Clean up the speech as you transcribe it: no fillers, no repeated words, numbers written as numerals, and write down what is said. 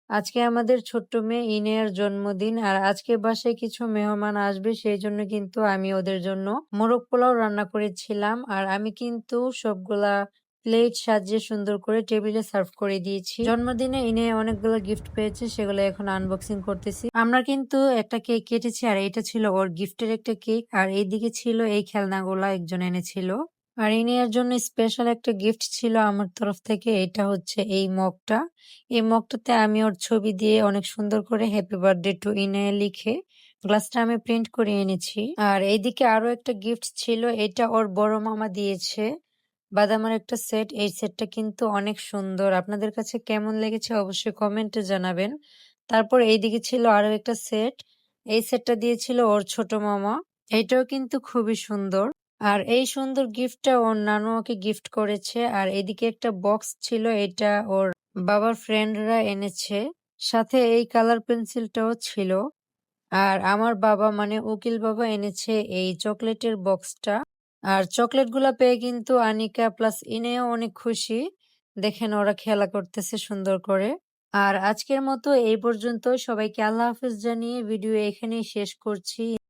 আজকে আমাদের ছোট্ট মেয়ে ইনেয়ার জন্মদিন। আর আজকে বাসায় কিছু মেহমান আসবে সেইজন্য কিন্তু আমি ওদের জন্য মোরগ পোলাও রান্না করেছিলাম। আর আমি কিন্তু সবগুলা প্লেট সাজিয়ে সুন্দর করে টেবিলে সার্ভ করে দিয়েছি। জন্মদিনে ইনেয়া অনেকগুলো গিফট পেয়েছে, সেগুলো এখন আনবক্সিং করতেছি। আমরা কিন্তু একটা কেক কেটেছি আর এটা ছিল ওর গিফটের একটা কেক। আর এইদিকে ছিল এই খেলনাগুলা একজন এনেছিল। আর ইনিয়ার জন্য স্পেশাল একটা গিফট ছিল আমার তরফ থেকে। এটা হচ্ছে এই মগটা। এই মগটাতে আমি ওর ছবি দিয়ে অনেক সুন্দর করে হ্যাপি বার্থডে টু ইনে লিখে গ্লাসটা আমি প্রিন্ট করে এনেছি। আর এইদিকে আরো একটা গিফট ছিল, এটা ওর বড় মামা দিয়েছে, বাদামের একটা সেট। এই সেটটা কিন্তু অনেক সুন্দর। আপনাদের কাছে কেমন লেগেছে অবশ্যই কমেন্টে জানাবেন। তারপর এইদিকে ছিল আরো একটা সেট। এই সেটটা দিয়েছিল ওর ছোট মামা। এটাও কিন্তু খুবই সুন্দর। আর এই সুন্দর গিফটটা ওর নানু ওকে গিফট করেছে। আর এদিকে একটা বক্স ছিল, এটা ওর বাবার ফ্রেন্ডরা এনেছে। সাথে এই কালার পেন্সিলটাও ছিল। আর আমার বাবা মানে উকিল বাবা এনেছে এই চকলেটের বক্সটা। আর চকলেট গুলা পেয়ে কিন্তু আনিকা প্লাস ইনেও অনেক খুশি। দেখেন ওরা খেলা করতেছে সুন্দর করে। আর আজকের মতো এই পর্যন্ত। সবাইকে আল্লাহ হাফেজ জানিয়ে ভিডিও এখানেই শেষ করছি।